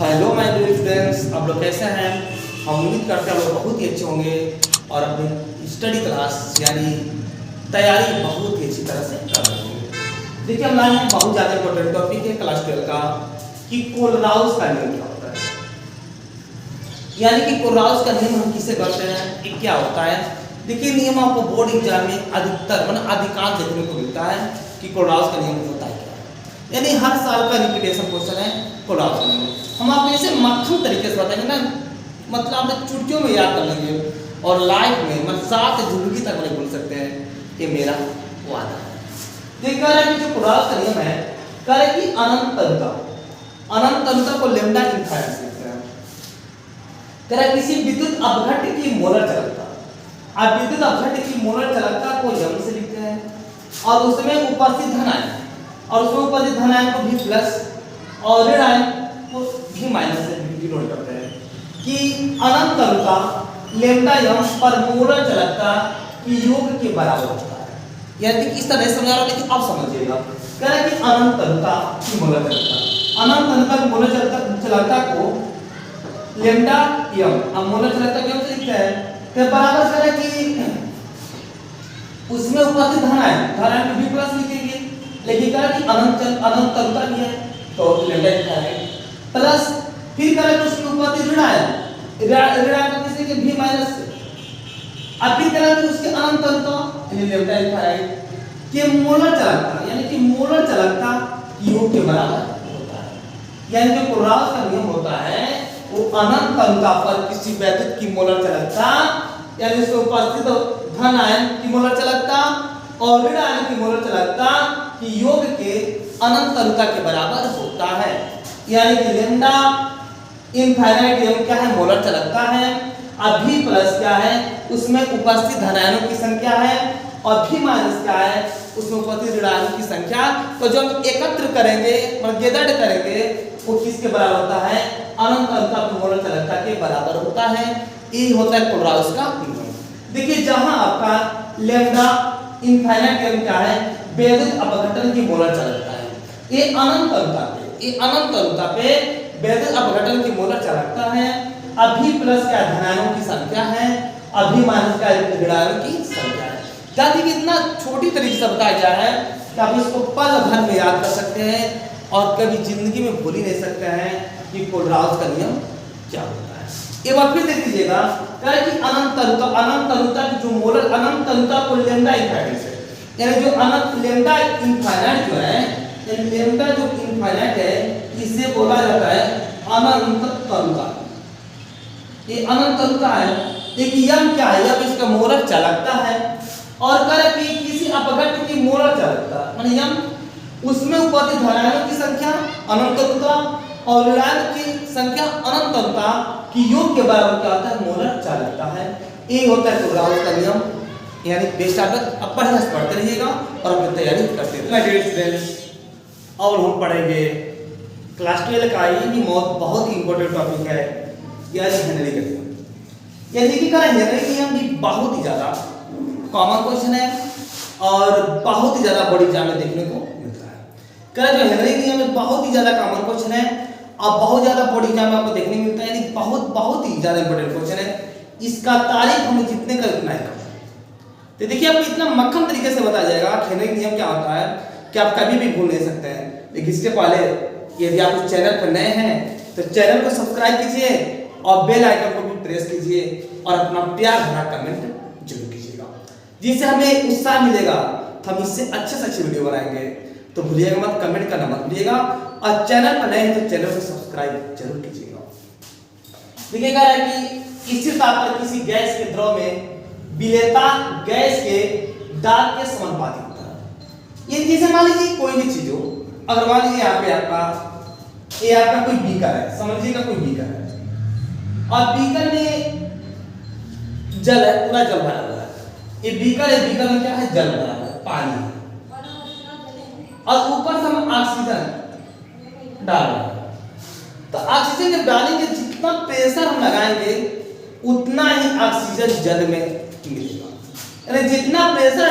Hello my dear students, आप लोग कैसे हैं। हम उम्मीद करते हैं आप लोग बहुत ही अच्छे होंगे और अपनी स्टडी क्लास यानी तैयारी बहुत ही अच्छी तरह से कर रहे होंगे। देखिए हम लाए हैं बहुत ज़्यादा इंपॉर्टेंट टॉपिक है क्लास 12 का कि कोलराउस का नियम क्या होता है। यानी कि कोलराउस का नियम हम किसे करते हैं, ये क्या होता है। देखिए नियम आपको बोर्ड एग्जाम में अधिकतर मतलब अधिकांश देखने को मिलता है कि कोलराउस का नियम होता है क्या, यानी हर साल का रिपीटेशन क्वेश्चन है कोलराउस का नियम। हम आपको ऐसे मक्खन तरीके से बताएंगे ना, मतलब आप चुटकियों में याद कर लेंगे और लाइफ में मतलब साथ जिंदगी तक नहीं भूल सकते हैं, ये मेरा वादा है। ये कह रहा है कि जो कोलराउस का नियम है, कह रहा है कि अनंतता को लैम्डा इनफाइनाइट लिखते हैं। कह रहा है किसी विद्युत अपघट्य की मोलर चालकता, आप विद्युत अपघट्य की मोलर चालकता को यम से लिखते हैं और उसमें उपस्थित धन आयन और उसमें उपस्थित धन आयन को भी प्लस और ऋण आयन को भी माइनस से डिनोट करते हैं कि अनंतता लैम्डा यम पर मोलर चालकता की योग के बराबर होता है। यानी कि इस तरह से समझा रहा हूं, लेकिन अब समझिएगा। कह रहा है कि अनंतता की मोलर चालकता की मोलर चालकता को लैम्डा यम, अब मोलर चालकता क्यों से लिखते हैं तो बराबर कह रहा है कि उसमें उपस्थित धन आयन को भी प्लस लिखेंगे, लेकिन कह रहा है कि अनंतता भी है तो लैम्डा इनफाइनाइट प्लस फिर कह रहा है कि उसमें उपस्थित ऋण आयन को किसी के भी माइनस से, अब फिर कह रहा है कि उसके अनंतता यानी लैम्डा इनफाइनाइट के मोलर चालकता यानी कि मोलर चालकता योग के बराबर होता है। यानी जो कोलराउस का नियम होता है वो अनंतता पर किसी वैद्युत की मोलर चालकता यानी उसके उपस्थित धन आयन की मोलर चालकता और ऋण आयन की मोलर चालकता की योग के अनंतता के बराबर होता है। यानी कि लैम्डा इनफाइनाइट यम क्या है, मोलर चालकता है, अभी प्लस क्या है उसमें उपस्थित धन आयनों की संख्या है और भी माइनस क्या है उसमें उपस्थित ऋण आयनों की संख्या। तो जो हम एकत्र करेंगे मतलब गेदड़ करेंगे वो किसके बराबर होता है, अनंतता की मोलर चालकता के बराबर होता है। ये होता है कोलराउस का नियम। देखिए जहां आपका लैम्डा इनफाइनाइट यम क्या है, वैद्युत अपघटन की मोलर चालकता है, ये अनंतता पे वैद्युत अपघटन की मोलर चालकता है, अभी प्लस क्या धन आयनों की संख्या है, अभी माइनस क्या ऋण आयनों की संख्या है। जाति कि इतना छोटी तरीके से बताया गया है कि आप इसको पल भर में याद कर सकते हैं और कभी जिंदगी में भूल ही नहीं सकते हैं कि कोलराउस का नियम क्या होता है। एक बार फिर देख लीजिएगा, कह कि अनंतता की जो मोलर अनंतता को लैम्डा इनफाइनाइट से, यानी जो अनंत लैम्डा इनफाइनाइट जो है, यानी लैम्डा जो इनफाइनाइट है इसे बोला जाता है अनंतता। ये अनंतता है। देखिए यम क्या है, यम इसका मोलर चालकता है और कह कि किसी अपघट्य की मोलर चालकता माने यम उसमें उपस्थित धन आयनों की संख्या अनंतता और ऋण आयन की संख्या अनंतता की योग के बराबर क्या होता है, मोलर चालकता है। ये होता है कोलराउस का नियम। यानी बेस्ट आदत अब बढ़िया से पढ़ते रहिएगा और अपनी तैयारी करते रहिएगा। और हम पढ़ेंगे क्लास 12 का ये भी बहुत ही इंपॉर्टेंट टॉपिक है, यानी हेनरी का नियम। यानी कि हेनरी नियम भी बहुत ही ज़्यादा कॉमन क्वेश्चन है और बहुत ही ज़्यादा बड़ी एग्जाम में देखने को मिलता है। कह जो हेनरी नियम में बहुत ही ज़्यादा कॉमन क्वेश्चन है और बहुत ज़्यादा बड़ी एग्जाम में आपको देखने को मिलता है, यानी बहुत ही ज़्यादा इंपॉर्टेंट क्वेश्चन है। इसका तारीफ हमें जितने का उतना है कम। तो देखिए आपको इतना मक्खन तरीके से बताया जाएगा हेनरी नियम क्या होता है कि आप कभी भी भूल नहीं सकते हैं। लेकिन इसके पहले यदि आप इस चैनल पर नए हैं तो चैनल को सब्सक्राइब कीजिए और बेल आइकन को भी प्रेस कीजिए और अपना प्यार भरा कमेंट जरूर कीजिएगा, जिससे हमें उत्साह मिलेगा तो हम इससे अच्छे से अच्छी वीडियो बनाएंगे। तो भूलिएगा मत, कमेंट करना मत भूलिएगा और चैनल पर नए हैं तो चैनल को सब्सक्राइब जरूर कीजिएगा। देखिएगा कि इसी ताप पर किसी गैस के द्रव में विलेयता गैस के दाब के समानुपाती होता है। ये जैसे मान लीजिए कोई भी चीज हो, अगर मान लीजिए यहाँ पे आपका कोई बीकर है, समझ लीजिएगा कोई बीकर है और बीकर में जल है, पूरा जल भरा हुआ है। ये बीकर है, बीकर में क्या है, जल भरा हुआ है, पानी है और ऊपर से हम ऑक्सीजन डाल रहे हैं। तो ऑक्सीजन जब डालेंगे जितना प्रेशर हम लगाएंगे उतना ही ऑक्सीजन जल में मिलेगा, यानी जितना प्रेशर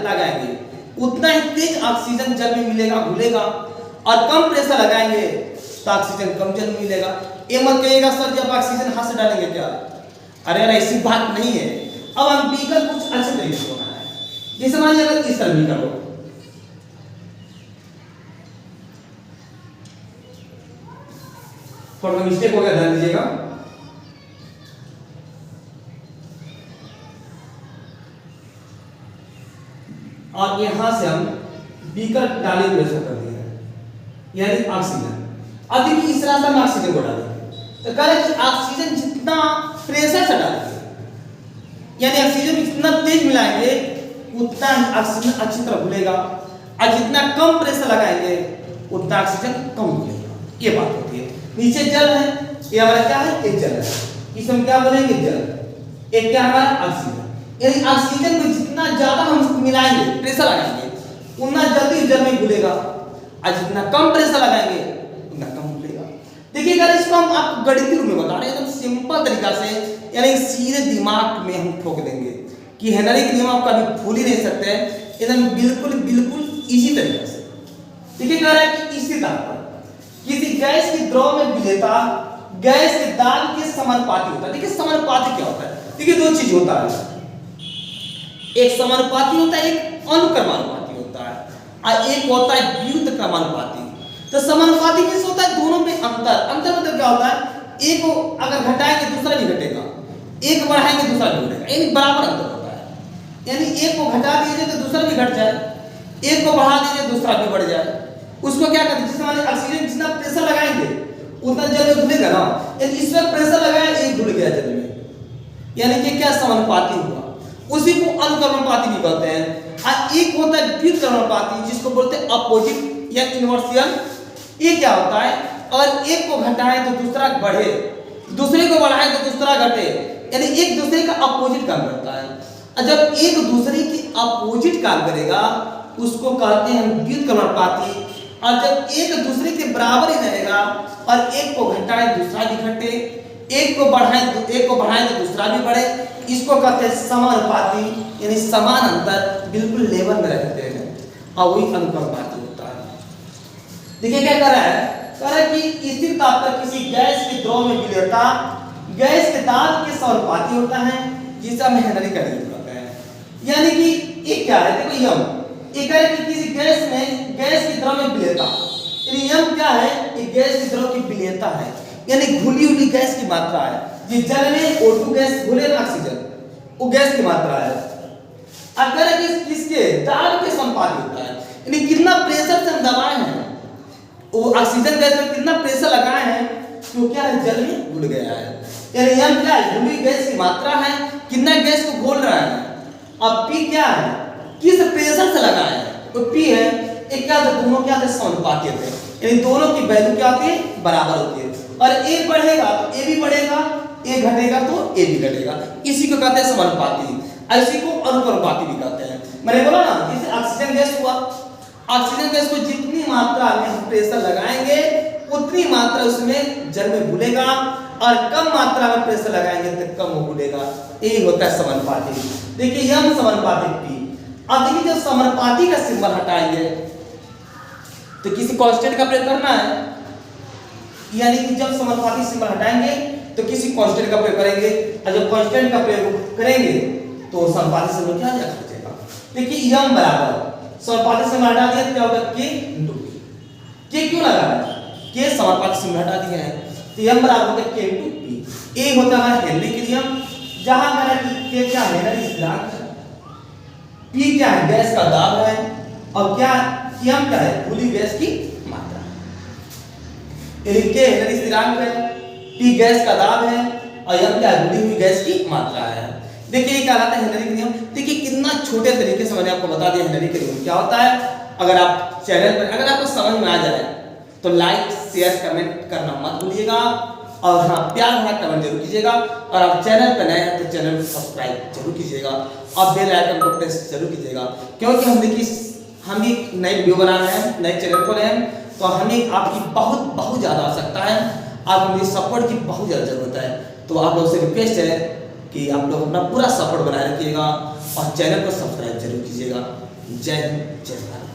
लगाएंगे उतना ही तेज ऑक्सीजन जल में मिलेगा घुलेगा और कम प्रेशर लगाएंगे तो ऑक्सीजन कम जल में मिलेगा। ये मत कहिएगा सर जब ऑक्सीजन हाथ से डालेंगे क्या, अरे यार ऐसी बात नहीं है। अब हम बीकर कुछ अच्छे तरीके से बनाना है, जैसे मान लीजिए अगर इस तरह बीकर हो, थोड़ा मिस्टेक हो गया, ध्यान दीजिएगा। और यहां से हम बीकर डाले प्रेशर कर दिया यानी ऑक्सीजन। अब देखिए इस तरह से हम ऑक्सीजन को डालेंगे तो कह रहे कि ऑक्सीजन जितना प्रेशर से डालेंगे यानी ऑक्सीजन जितना तेज मिलाएंगे उतना ऑक्सीजन अच्छी तरह घुलेगा, और जितना कम प्रेशर लगाएंगे उतना ऑक्सीजन कम घुलेगा। ये बात होती है। नीचे जल है, ये हमारा क्या है, एक जल है, इसमें क्या बोलेंगे जल, एक क्या हमारा ऑक्सीजन। यानी ऑक्सीजन को जितना ज्यादा हम मिलाएंगे प्रेशर लगाएंगे उतना जल्दी जल में घुलेगा, और जितना कम प्रेशर लगाएंगे उतना कम घुलेगा। देखिए अगर इसको हम आपको गणितीय रूप में बता रहे हैं एकदम सिंपल तरीका से, यानी सीधे दिमाग में हम ठोक देंगे कि हेनरी के नियम आप कभी भूल ही नहीं सकते, एकदम बिल्कुल बिल्कुल इजी तरीके से। देखिए कह रहा है कि इसी ताप पर किसी गैस की द्रव में विलेयता गैस के दाब के समानुपाती होता है। देखिए समानुपाती क्या होता है, देखिए दो चीज होता है, एक समानुपाती होता है, एक अनुक्रमानुपाती होता है, और एक होता है व्युत्क्रमानुपाती क्रमानुपाती। तो समानुपाती किस होता है, दोनों में अंतर मतलब क्या होता है, एक को अगर घटाएंगे दूसरा भी घटेगा, एक बढ़ाएंगे दूसरा भी बढ़ेगा, यानी बराबर अंतर होता है। यानी एक को घटा दीजिए तो दूसरा भी घट जाए, एक को बढ़ा दीजिए दूसरा भी बढ़ जाए। उसको क्या करते हैं, जैसे मान लीजिए ऑक्सीजन जितना प्रेशर लगाएंगे उतना जल में घुलेगा ना, यानी इस पर प्रेशर लगाया एक घुल गया जल में, यानी कि क्या समानुपाती हुआ। उसी को अनुक्रमानुपाती भी कहते हैं। और एक होता है व्युत्क्रमानुपाती जिसको बोलते हैं अपोजिट या इन्वर्सियन। ये क्या होता है, अगर एक को घटाएं तो दूसरा बढ़े, दूसरे को बढ़ाएं तो दूसरा घटे, यानी एक दूसरे का अपोजिट काम करता है। और जब एक दूसरे की अपोजिट काम करेगा उसको कहते हैं व्युत्क्रमानुपाती। और जब एक दूसरे के बराबर ही रहेगा और एक को घटाएं दूसरा भी घटे, एक को बढ़ाएं तो दूसरा भी बढ़े, इसको कहते हैं समानुपाती, यानी समान अंतर बिल्कुल लेवल में रहते हैं, और वही अनुक्रमानुपाती होता है। देखिए क्या कर रहा है कि स्थिर ताप पर किसी गैस के द्रव में विलेयता गैस के दाब के समानुपाती होता है, जिसे हम हेनरी का नियम कहते हैं। यानी कि ये क्या है, देखो यम एक है कि किसी गैस की द्रव में विलेयता, यम क्या है, ये गैस की द्रव की विलेयता है, यानी घुली हुई गैस की मात्रा है। ये जल में O2 गैस घुले ना ऑक्सीजन, वो गैस की मात्रा है। अगर किसके दाब के समानुपाती होता है, यानी कितना प्रेशर से हम दबाए हैं, वो ऑक्सीजन गैस में कितना प्रेशर लगाए हैं तो क्या है, जल में घुल गया है। यानी यम क्या है, घुली गैस की मात्रा है, कितना गैस को घोल रहा है। अब P क्या है, किस प्रेशर से लगाए हैं, तो P है। एक क्या होता है, दोनों क्या होते हैं, समानुपाती होते हैं, यानी दोनों की वैल्यू क्या होती है, बराबर होती है। और A बढ़ेगा तो A भी बढ़ेगा, A घटेगा तो A भी घटेगा, इसी को कहते हैं समानुपाती। इसी को अनुक्रमानुपाती भी कहते हैं। मैंने बोला ना, जैसे ऑक्सीजन गैस हुआ, ऑक्सीजन गैस को जितनी मात्रा में हम प्रेशर लगाएंगे उतनी मात्रा उसमें जल में घुलेगा, और कम मात्रा में प्रेशर लगाएंगे तो कम वो घुलेगा। यही होता है समानुपाती। देखिए यम समानुपाती P। अब देखिए जब समानुपाती का सिंबल हटाएंगे तो किसी कांस्टेंट का प्रयोग करना है, यानी कि जब समानुपाती सिंबल हटाएंगे तो किसी कांस्टेंट का प्रयोग करेंगे, और जब कांस्टेंट का प्रयोग करेंगे तो समानुपाती सिंबल क्या आ जाएगा। देखिए यम बराबर समानुपाती सिंबल हटा दिया तो क्या होगा, K × P। K क्यों लगा है, K समानुपाती सिंबल हटा दिया है तो यम बराबर होगा K × P। एक होता है हेनरी के नियम, जहां मेरा K क्या है, हेनरी स्थिरांक है, P क्या है, गैस का दाब है, और क्या M क्या है, खुली गैस की मात्रा। यानी K हेनरी स्थिरांक है, P गैस का दाब है, और M क्या है, खुली हुई गैस की मात्रा है। देखिए ये क्या कहलाता है हेनरी का नियम। देखिए कितना छोटे तरीके से मैंने आपको बता दिया हेनरी का नियम क्या होता है। अगर आप चैनल पर, अगर आपको समझ में आ जाए तो लाइक शेयर कमेंट करना मत भूलिएगा, और हाँ प्यार भरा कमेंट जरूर कीजिएगा। और आप चैनल पर नए हैं तो चैनल को सब्सक्राइब जरूर कीजिएगा, और बेल आइकन को प्रेस जरूर कीजिएगा, क्योंकि हम एक नई वीडियो बना रहे हैं, नए चैनल खोले हैं, तो हमें आपकी बहुत ज़्यादा आवश्यकता है, आप हमें सपोर्ट की बहुत ज़्यादा ज़रूरत है। तो आप लोग से रिक्वेस्ट है कि आप लोग अपना पूरा सपोर्ट बनाए रखिएगा, और चैनल को सब्सक्राइब जरूर कीजिएगा। जय हिंद, जय भारत।